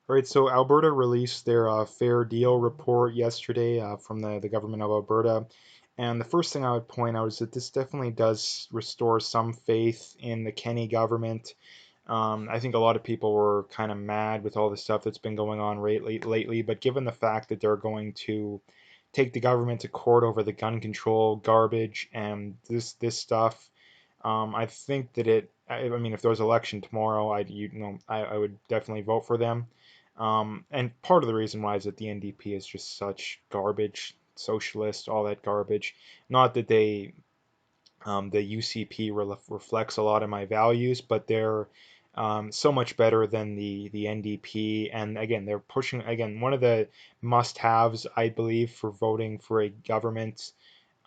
All right, so Alberta released their Fair Deal report yesterday from the government of Alberta. And the first thing I would point out is that this definitely does restore some faith in the Kenney government. I think a lot of people were kind of mad with all the stuff that's been going on lately, but given the fact that they're going to take the government to court over the gun control garbage and this stuff, I think that I mean, if there was election tomorrow, I would definitely vote for them. And part of the reason why is that the NDP is just such garbage, socialist, all that garbage. Not that the UCP reflects a lot of my values, but they're so much better than the NDP. And again, they're pushing, again, one of the must-haves, I believe, for voting for a government,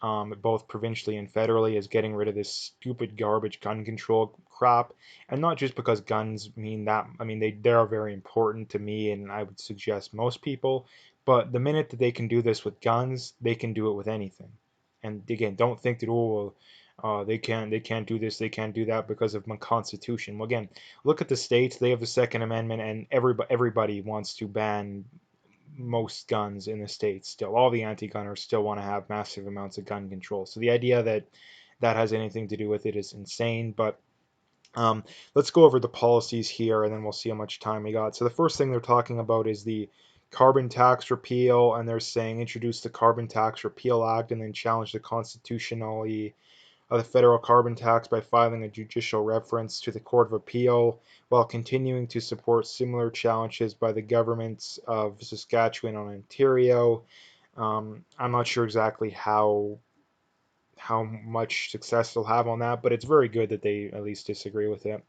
both provincially and federally, is getting rid of this stupid garbage gun control crap. And not just because guns mean that, I mean, they are very important to me, and I would suggest most people. But the minute that they can do this with guns, they can do it with anything. And again, don't think that, oh, well, they can't do this, they can't do that because of my constitution. Well, again, look at the states; they have the Second Amendment, and everybody wants to ban most guns in the states still. All the anti-gunners still want to have massive amounts of gun control. So the idea that that has anything to do with it is insane. But um, let's go over the policies here, and then we'll see how much time we got. So the first thing they're talking about is the carbon tax repeal, and they're saying introduce the Carbon Tax Repeal Act and then challenge the constitutionality of the federal carbon tax by filing a judicial reference to the Court of Appeal, while continuing to support similar challenges by the governments of Saskatchewan and Ontario. I'm not sure exactly how much success they'll have on that, but it's very good that they at least disagree with it.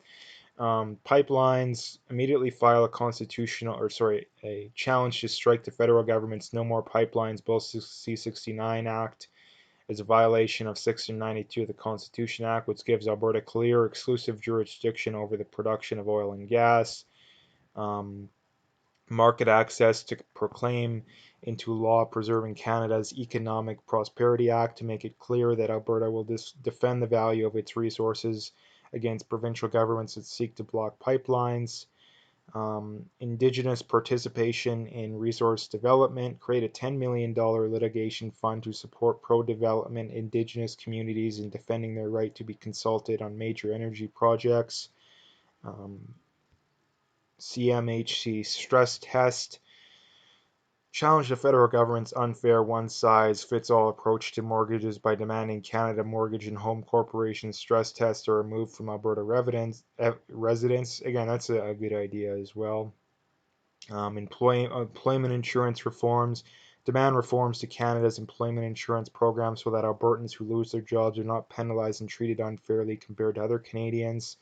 Pipelines immediately file a constitutional, or sorry, a challenge to strike the federal government's No More Pipelines Bill C-69 Act is a violation of Section 92 of the Constitution Act, which gives Alberta clear, exclusive jurisdiction over the production of oil and gas. Um, Market access to proclaim into law preserving Canada's Economic Prosperity Act to make it clear that Alberta will defend the value of its resources against provincial governments that seek to block pipelines. Indigenous participation in resource development, create a $10 million litigation fund to support pro development Indigenous communities in defending their right to be consulted on major energy projects. Um, CMHC stress test, challenge the federal government's unfair one size fits all approach to mortgages by demanding Canada Mortgage and Home Corporation stress tests are removed from Alberta residents. Again, that's a good idea as well. Employment insurance reforms, demand reforms to Canada's employment insurance program so that Albertans who lose their jobs are not penalized and treated unfairly compared to other Canadians.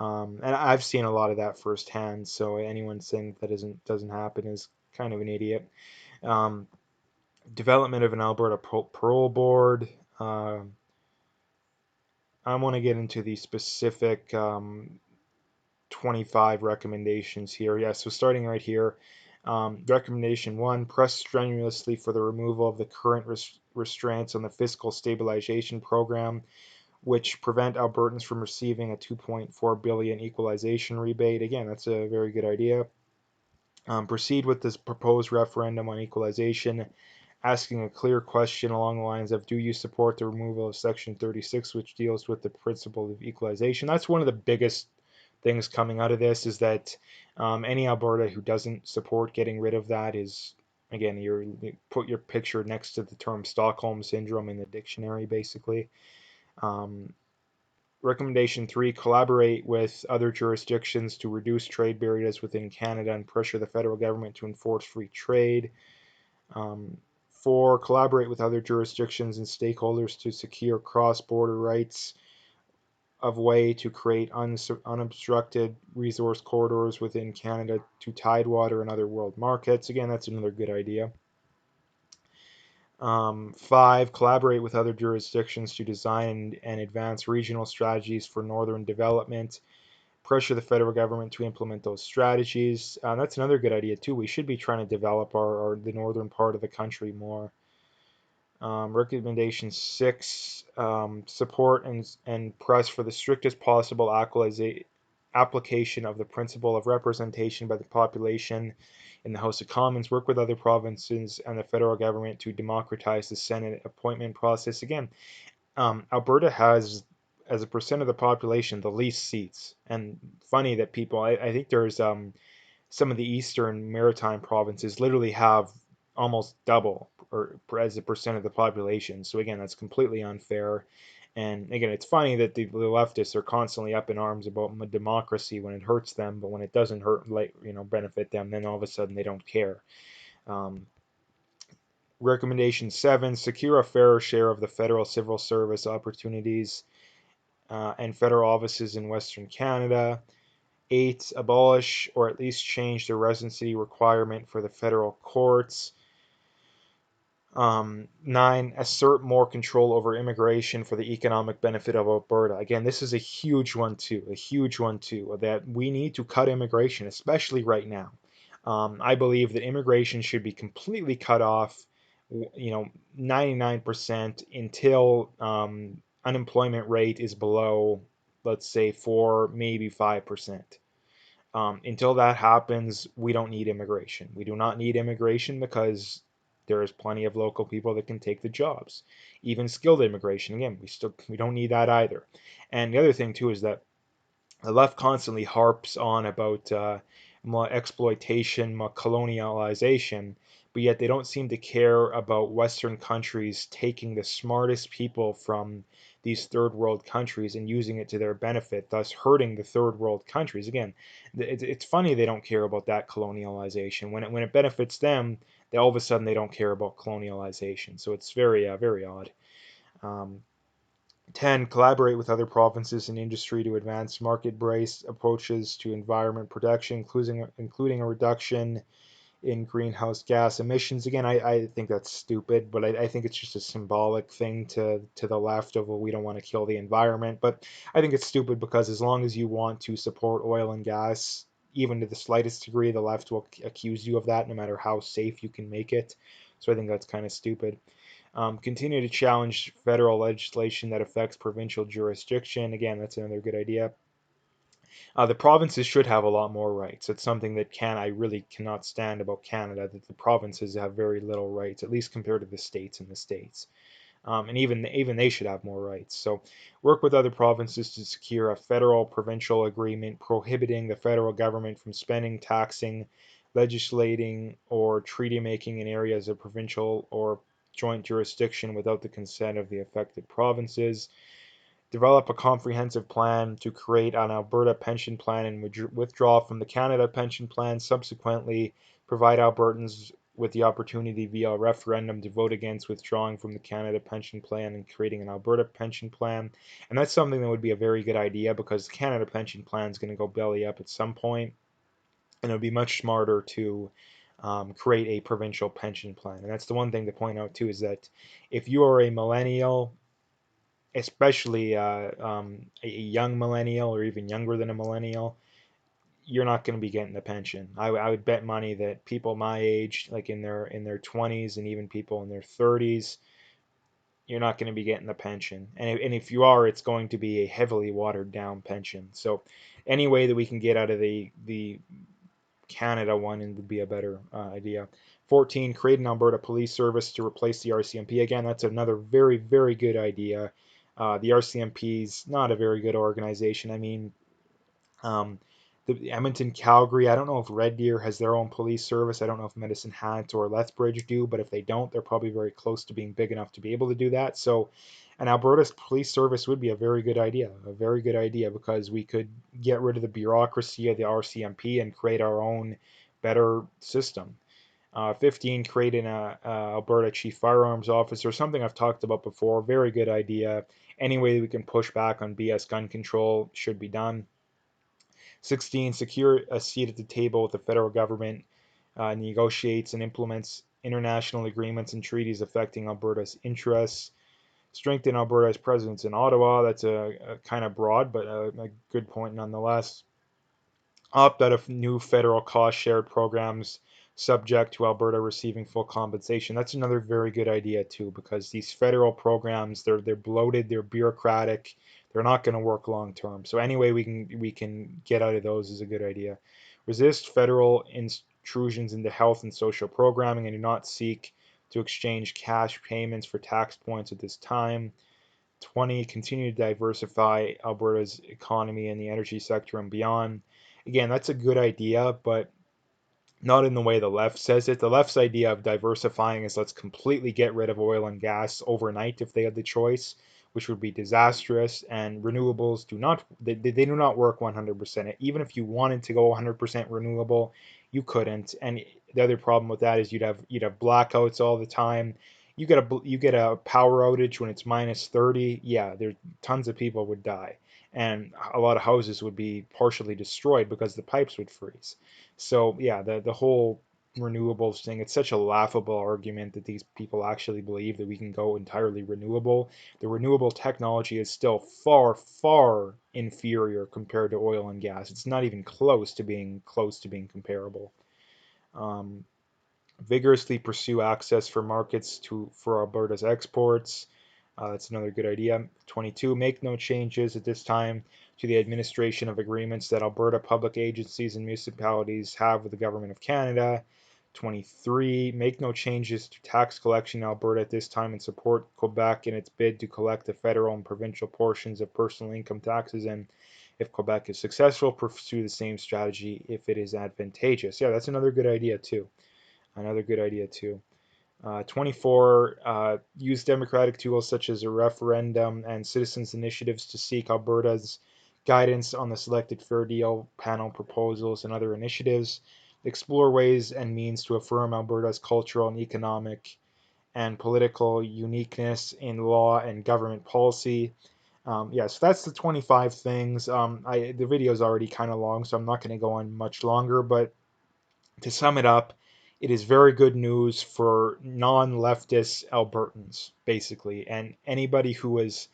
And I've seen a lot of that firsthand, so anyone saying that doesn't happen is kind of an idiot. Um, Development of an Alberta parole board. I want to get into the specific 25 recommendations here. Yeah, so starting right here, recommendation one, press strenuously for the removal of the current restraints on the fiscal stabilization program, which prevent Albertans from receiving a 2.4 billion equalization rebate. Again, that's a very good idea. Proceed with this proposed referendum on equalization, asking a clear question along the lines of, do you support the removal of Section 36, which deals with the principle of equalization? That's one of the biggest things coming out of this, is that any Alberta who doesn't support getting rid of that is, again, you put your picture next to the term Stockholm Syndrome in the dictionary, basically. Um, Recommendation three, collaborate with other jurisdictions to reduce trade barriers within Canada and pressure the federal government to enforce free trade. Um, Four, collaborate with other jurisdictions and stakeholders to secure cross-border rights of way to create unobstructed resource corridors within Canada to tidewater and other world markets. Again, that's another good idea. Five, collaborate with other jurisdictions to design and advance regional strategies for northern development. Pressure the federal government to implement those strategies. That's another good idea too. We should be trying to develop the northern part of the country more. Recommendation six, support and press for the strictest possible application of the principle of representation by the population in the House of Commons, work with other provinces and the federal government to democratize the Senate appointment process. Again, Alberta has, as a percent of the population, the least seats. And funny that people, I think there's some of the eastern maritime provinces literally have almost double or as a percent of the population. So again, that's completely unfair. And again, it's funny that the leftists are constantly up in arms about democracy when it hurts them, but when it doesn't hurt, like benefit them, then all of a sudden they don't care. Um, Recommendation 7: secure a fairer share of the federal civil service opportunities and federal offices in Western Canada. 8: abolish or at least change the residency requirement for the federal courts. 9: assert more control over immigration for the economic benefit of Alberta. Again, this is a huge one too, that we need to cut immigration, especially right now. I believe that immigration should be completely cut off, 99% until unemployment rate is below, let's say, 4, maybe 5%. Until that happens, we don't need immigration. We do not need immigration because there is plenty of local people that can take the jobs. Even skilled immigration, again, we don't need that either. And the other thing too is that the left constantly harps on about exploitation, colonialization, but yet they don't seem to care about Western countries taking the smartest people from these third world countries and using it to their benefit, thus hurting the third world countries. Again, it's funny they don't care about that colonialization. When it benefits them, they all of a sudden they don't care about colonialization. So it's very odd. Um, 10. Collaborate with other provinces and industry to advance market-based approaches to environment protection, including a reduction in greenhouse gas emissions. Again, I think that's stupid, but I think it's just a symbolic thing to the left of, well, we don't want to kill the environment. But I think it's stupid because as long as you want to support oil and gas, even to the slightest degree, the left will accuse you of that, no matter how safe you can make it. So I think that's kind of stupid. Continue to challenge federal legislation that affects provincial jurisdiction. Again, that's another good idea. The provinces should have a lot more rights. It's something that I really cannot stand about Canada, that the provinces have very little rights, at least compared to the states and the states. And even they should have more rights. So work with other provinces to secure a federal provincial agreement prohibiting the federal government from spending, taxing, legislating, or treaty making in areas of provincial or joint jurisdiction without the consent of the affected provinces. Develop a comprehensive plan to create an Alberta pension plan and withdraw from the Canada pension plan. Subsequently, provide Albertans with the opportunity via a referendum to vote against withdrawing from the Canada pension plan and creating an Alberta pension plan. And that's something that would be a very good idea because the Canada pension plan is going to go belly up at some point, and it would be much smarter to create a provincial pension plan. And that's the one thing to point out too, is that if you are a millennial, especially a young millennial or even younger than a millennial, you're not going to be getting a pension. I would bet money that people my age, like in their 20s and even people in their 30s, you're not going to be getting the pension. And if you are, it's going to be a heavily watered down pension. So any way that we can get out of the Canada one would be a better idea. 14, create an Alberta police service to replace the RCMP. Again, that's another very good idea. The RCMP is not a very good organization. I mean, um, the Edmonton, Calgary, I don't know if Red Deer has their own police service. I don't know if Medicine Hat or Lethbridge do, but if they don't, they're probably very close to being big enough to be able to do that. So an Alberta's police service would be a very good idea, because we could get rid of the bureaucracy of the RCMP and create our own better system. 15, create an Alberta Chief Firearms Officer, something I've talked about before. Very good idea. Any way that we can push back on BS gun control should be done. 16, secure a seat at the table with the federal government, negotiates and implements international agreements and treaties affecting Alberta's interests. Strengthen Alberta's presence in Ottawa. That's a kind of broad, but a good point nonetheless. Opt out of new federal cost shared programs subject to Alberta receiving full compensation. That's another very good idea too, because these federal programs, they're bloated, they're bureaucratic, They're not going to work long term. So any way we can get out of those is a good idea. Resist federal intrusions into health and social programming, and do not seek to exchange cash payments for tax points at this time. 20, continue to diversify Alberta's economy and the energy sector and beyond. Again, that's a good idea, but not in the way the left says it. The left's idea of diversifying is let's completely get rid of oil and gas overnight if they had the choice, which would be disastrous. And renewables they do not work 100%. Even if you wanted to go 100% renewable, you couldn't. And the other problem with that is you'd have blackouts all the time. You get a power outage when it's minus 30. Yeah, there tons of people would die, and a lot of houses would be partially destroyed because the pipes would freeze. So yeah, the whole renewables thing, it's such a laughable argument that these people actually believe that we can go entirely renewable. The renewable technology is still far, far inferior compared to oil and gas. It's not even close to being comparable. Um, Vigorously pursue access for markets for Alberta's exports. That's another good idea. 22, make no changes at this time to the administration of agreements that Alberta public agencies and municipalities have with the Government of Canada. 23, make no changes to tax collection in Alberta at this time and support Quebec in its bid to collect the federal and provincial portions of personal income taxes. And if Quebec is successful, pursue the same strategy if it is advantageous. Yeah, that's another good idea too. Another good idea too. 24, use democratic tools such as a referendum and citizens' initiatives to seek Alberta's guidance on the selected Fair Deal panel proposals and other initiatives. Explore ways and means to affirm Alberta's cultural and economic and political uniqueness in law and government policy. Yes, that's the 25 things. The video is already kind of long, so I'm not going to go on much longer, but to sum it up, it is very good news for non-leftist Albertans, basically, and anybody who is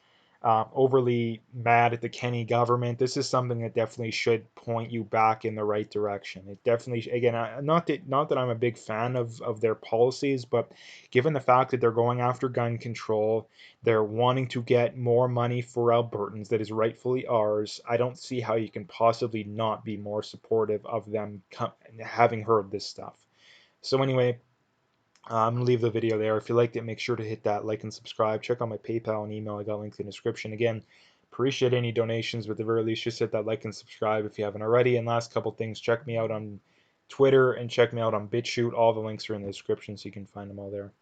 overly mad at the Kenny government. This is something that definitely should point you back in the right direction. It definitely, again, not that I'm a big fan of their policies, but given the fact that they're going after gun control, they're wanting to get more money for Albertans that is rightfully ours. I don't see how you can possibly not be more supportive of them having heard this stuff. So anyway, I'm gonna leave the video there. If you liked it, make sure to hit that like and subscribe. Check out my PayPal and email. I got links in the description. Again, appreciate any donations, but at the very least, just hit that like and subscribe if you haven't already. And last couple things, check me out on Twitter and check me out on BitChute. All the links are in the description, so you can find them all there.